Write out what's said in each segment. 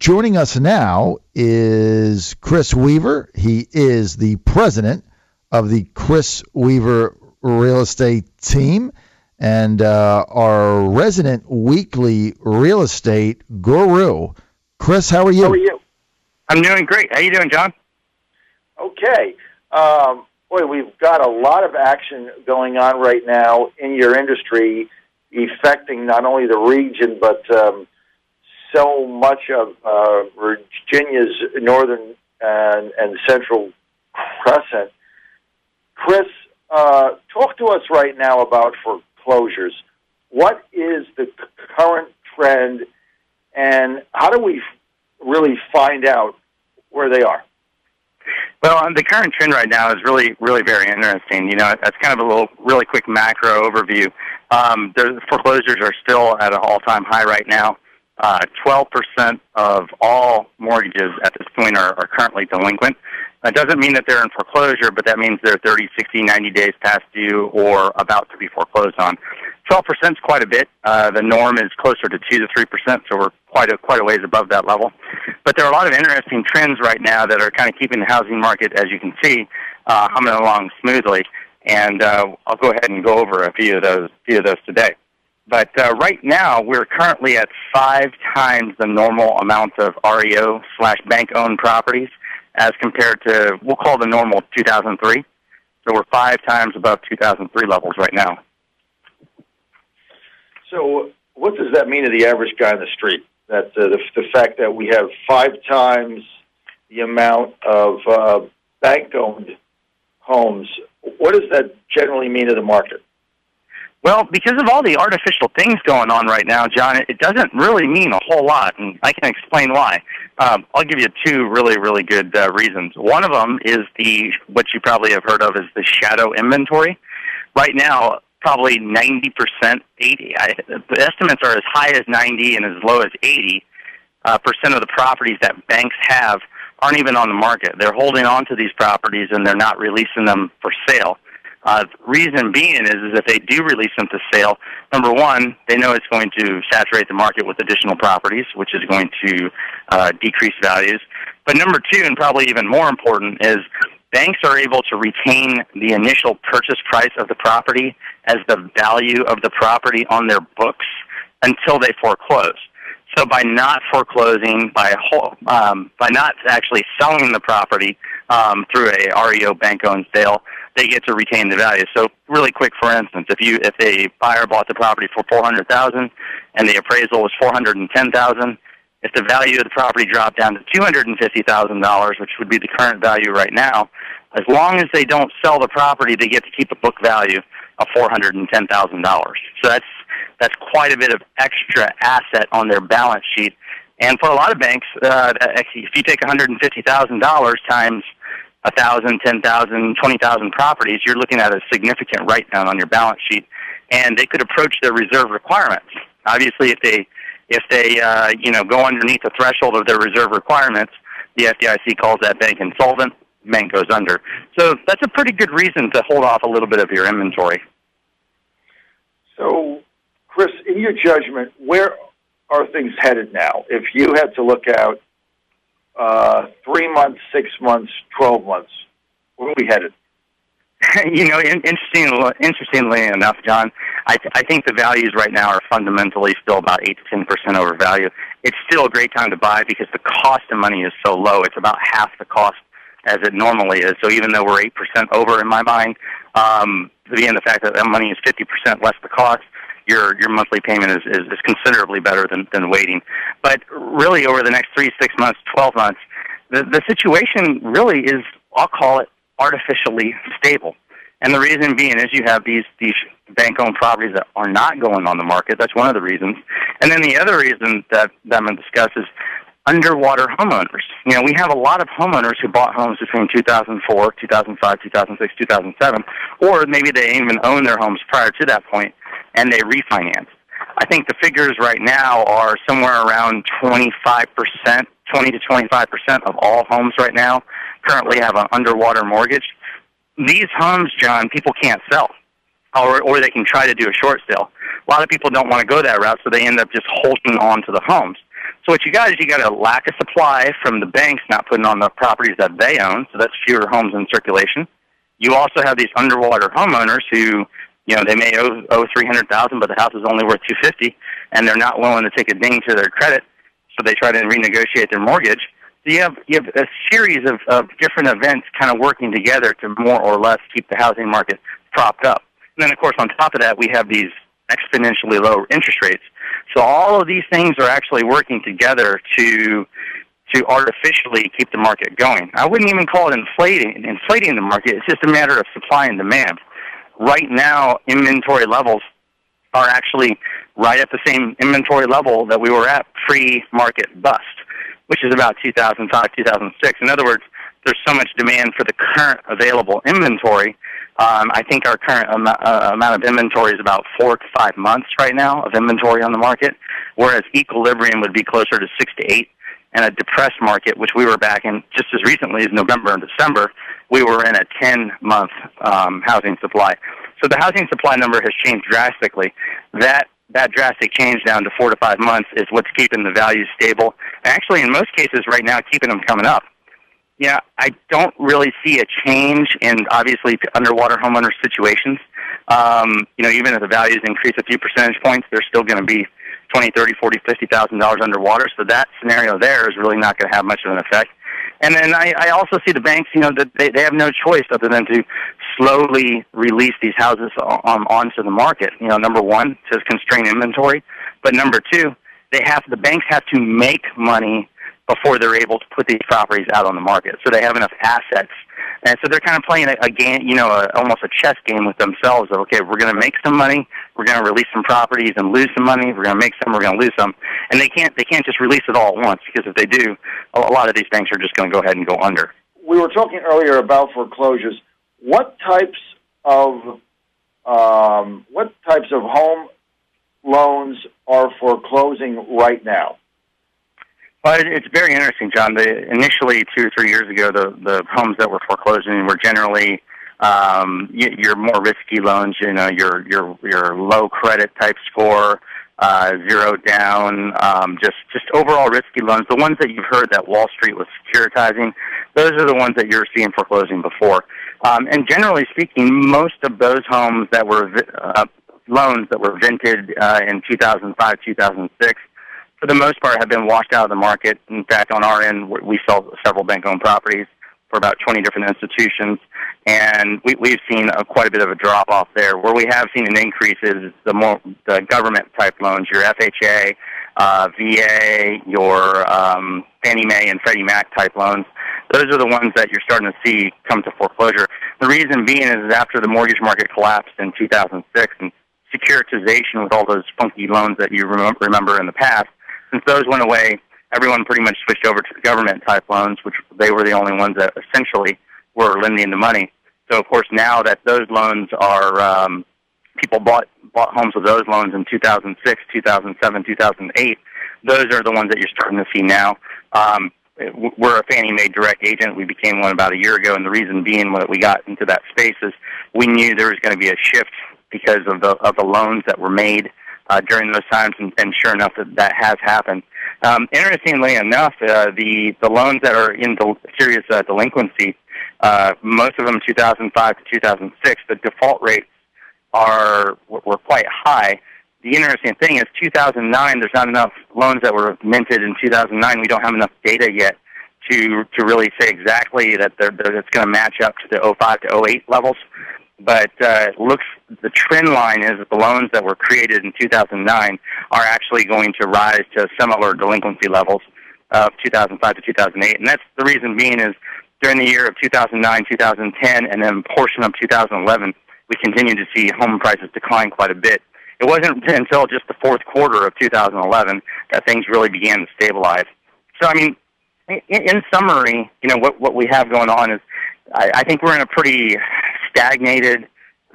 Joining us now is Kris Weaver. He is the president of the Kris Weaver Real Estate Team and our resident weekly real estate guru. Kris, how are you? How are you? I'm doing great. How you doing, John? Okay. Boy, we've got a lot of action going on right now in your industry, affecting not only the region, but so much of Virginia's northern and central crescent. Kris, talk to us right now about foreclosures. What is the current trend, and how do we really find out where they are? Well, the current trend right now is really, really very interesting. You know, that's kind of a really quick macro overview. The foreclosures are still at an all-time high right now. 12% of all mortgages at this point are currently delinquent. That doesn't mean that they're in foreclosure, but that means they're 30, 60, 90 days past due or about to be foreclosed on. 12% is quite a bit. The norm is closer to 2 to 3%, so we're quite a ways above that level. But there are a lot of interesting trends right now that are kind of keeping the housing market, as you can see, humming along smoothly. And I'll go ahead and go over a few of those today. But right now, we're currently at 5 times the normal amount of REO/bank-owned properties as compared to, we'll call the normal 2003. So we're 5 times above 2003 levels right now. So what does that mean to the average guy on the street? That the fact that we have 5 times the amount of bank-owned homes, what does that generally mean to the market? Well, because of all the artificial things going on right now, John, it doesn't really mean a whole lot, and I can explain why. I'll give you 2 really, really good reasons. One of them is what you probably have heard of as the shadow inventory. Right now, probably 90%, the estimates are as high as 90 and as low as 80% of the properties that banks have aren't even on the market. They're holding on to these properties and they're not releasing them for sale. Reason being is if they do release them to sale, number one, they know it's going to saturate the market with additional properties, which is going to decrease values. But number 2, and probably even more important, is banks are able to retain the initial purchase price of the property as the value of the property on their books until they foreclose. So by not foreclosing, by not actually selling the property through a REO bank-owned sale, they get to retain the value. So really quick, for instance, if a buyer bought the property for $400,000 and the appraisal was $410,000, if the value of the property dropped down to $250,000, which would be the current value right now, as long as they don't sell the property, they get to keep a book value of $410,000. So that's quite a bit of extra asset on their balance sheet. And for a lot of banks, if you take $150,000 times 1,000, 10,000, 20,000 properties, you're looking at a significant write-down on your balance sheet, and they could approach their reserve requirements. Obviously, if they go underneath the threshold of their reserve requirements, the FDIC calls that bank insolvent, the bank goes under. So that's a pretty good reason to hold off a little bit of your inventory. So, Kris, in your judgment, where are things headed now? If you had to look out 3 months, 6 months, 12 months, where are we headed? You know, interestingly enough, John, I think the values right now are fundamentally still about 8 to 10% overvalued. It's still a great time to buy because the cost of money is so low. It's about half the cost as it normally is. So even though we're 8% over in my mind, being the fact that money is 50% less the cost, your monthly payment is considerably better than waiting. But really, over the next 3, 6 months, 12 months, the situation really is, I'll call it, artificially stable. And the reason being is you have these bank-owned properties that are not going on the market. That's one of the reasons. And then the other reason that I'm going to discuss is underwater homeowners. You know, we have a lot of homeowners who bought homes between 2004, 2005, 2006, 2007, or maybe they even owned their homes prior to that point, and they refinanced. I think the figures right now are somewhere around 25%, 20 to 25% of all homes right now currently have an underwater mortgage. These homes, John, people can't sell, or they can try to do a short sale. A lot of people don't want to go that route, so they end up just holding on to the homes. So what you got is you got a lack of supply from the banks not putting on the properties that they own, so that's fewer homes in circulation. You also have these underwater homeowners who, they may owe $300,000, but the house is only worth $250,000, and they're not willing to take a ding to their credit, so they try to renegotiate their mortgage. So you have a series of different events kind of working together to more or less keep the housing market propped up. And then, of course, on top of that, we have these exponentially low interest rates. So all of these things are actually working together to artificially keep the market going. I wouldn't even call it inflating the market. It's just a matter of supply and demand. Right now, inventory levels are actually right at the same inventory level that we were at pre-market bust, which is about 2005, 2006. In other words, there's so much demand for the current available inventory. I think our current amount of inventory is about 4 to 5 months right now of inventory on the market, whereas equilibrium would be closer to 6 to 8. And a depressed market, which we were back in just as recently as November and December, we were in a 10-month housing supply. So the housing supply number has changed drastically. That drastic change down to 4 to 5 months is what's keeping the values stable. And actually, in most cases right now, keeping them coming up. Yeah, I don't really see a change in, obviously, underwater homeowner situations. Even if the values increase a few percentage points, they're still going to be $20,000, $30,000, $40,000, $50,000 underwater. So that scenario there is really not going to have much of an effect. And then I also see the banks, that they have no choice other than to slowly release these houses onto the market. Number one, to constrain inventory. But number two, the banks have to make money before they're able to put these properties out on the market. So they have enough assets. And so they're kind of playing a game, almost a chess game with themselves of, okay, we're going to make some money, we're going to release some properties and lose some money, we're going to make some, we're going to lose some. And they can't just release it all at once, because if they do, a lot of these banks are just going to go ahead and go under. We were talking earlier about foreclosures. What types of home loans are foreclosing right now? Well, it's very interesting, John. Initially, 2 or 3 years ago, the homes that were foreclosing were generally your more risky loans. Your low credit type score, 0 down, just overall risky loans. The ones that you've heard that Wall Street was securitizing, those are the ones that you're seeing foreclosing before. And generally speaking, most of those homes that were loans that were vinted in 2005, 2006. For the most part, have been washed out of the market. In fact, on our end, we sell several bank-owned properties for about 20 different institutions, and we've seen quite a bit of a drop-off there. Where we have seen an increase is the government-type loans, your FHA, VA, your Fannie Mae and Freddie Mac type loans. Those are the ones that you're starting to see come to foreclosure. The reason being is after the mortgage market collapsed in 2006 and securitization with all those funky loans that you remember in the past, since those went away, everyone pretty much switched over to the government-type loans, which they were the only ones that essentially were lending the money. So, of course, now that those loans are, people bought homes with those loans in 2006, 2007, 2008, those are the ones that you're starting to see now. We're a Fannie Mae direct agent. We became one about a year ago, and the reason being when we got into that space is we knew there was going to be a shift because of the loans that were made during those times, and sure enough, that has happened. Interestingly enough, the loans that are in serious delinquency, most of them 2005 to 2006, the default rates were quite high. The interesting thing is 2009, there's not enough loans that were minted in 2009. We don't have enough data yet to really say exactly that it's going to match up to the 05 to 08 levels. But the trend line is that the loans that were created in 2009 are actually going to rise to similar delinquency levels of 2005 to 2008. And that's the reason being is during the year of 2009, 2010, and then a portion of 2011, we continued to see home prices decline quite a bit. It wasn't until just the fourth quarter of 2011 that things really began to stabilize. So, I mean, in summary, what we have going on is I think we're in a pretty stagnated,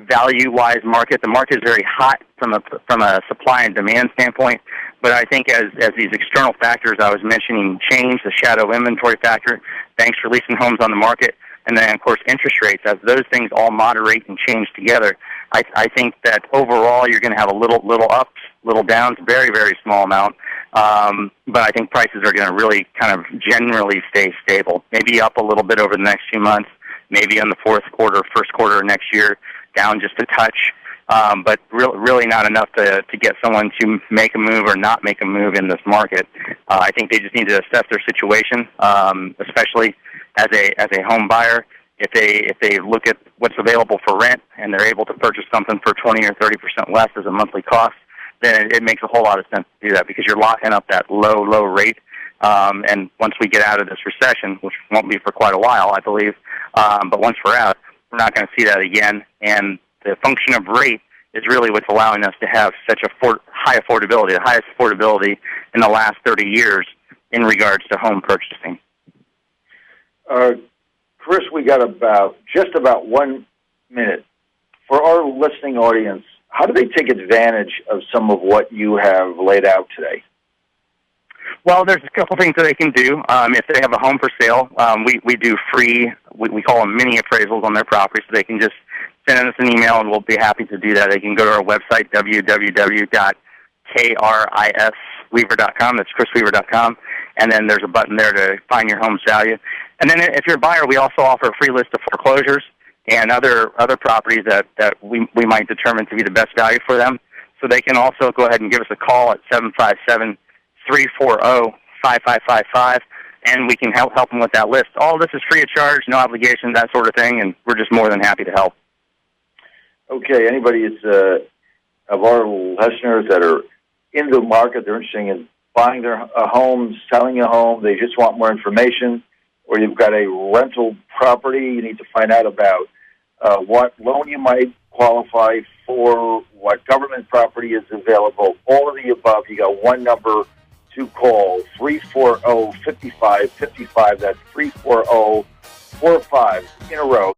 value-wise market. The market is very hot from a supply and demand standpoint, but I think as these external factors I was mentioning change, the shadow inventory factor, banks releasing homes on the market, and then, of course, interest rates, as those things all moderate and change together, I think that overall you're going to have a little ups, little downs, very, very small amount. But I think prices are going to really kind of generally stay stable, maybe up a little bit over the next few months, maybe in the first quarter of next year, down just a touch. But really not enough to get someone to make a move or not make a move in this market. I think they just need to assess their situation, especially as a home buyer. If they look at what's available for rent and they're able to purchase something for 20 or 30% less as a monthly cost, then it makes a whole lot of sense to do that because you're locking up that low rate. And once we get out of this recession, which won't be for quite a while, I believe, but once we're out, we're not going to see that again. And the function of rate is really what's allowing us to have such a high affordability, the highest affordability in the last 30 years in regards to home purchasing. Kris, we got just about 1 minute. For our listening audience, how do they take advantage of some of what you have laid out today? Well, there's a couple things that they can do. If they have a home for sale, we do free, we call them mini appraisals on their property, so they can just send us an email and we'll be happy to do that. They can go to our website, www.krisweaver.com. That's krisweaver.com. And then there's a button there to find your home's value. And then if you're a buyer, we also offer a free list of foreclosures and other properties that we might determine to be the best value for them. So they can also go ahead and give us a call at 757-340-5555, and we can help them with that list. All this is free of charge, no obligation, that sort of thing, and we're just more than happy to help. Okay, anybody of our listeners that are in the market, they're interested in buying their home, selling a home, they just want more information, or you've got a rental property, you need to find out about what loan you might qualify for, what government property is available, all of the above. You got one number to call, 340-5555. That's 340-45 in a row.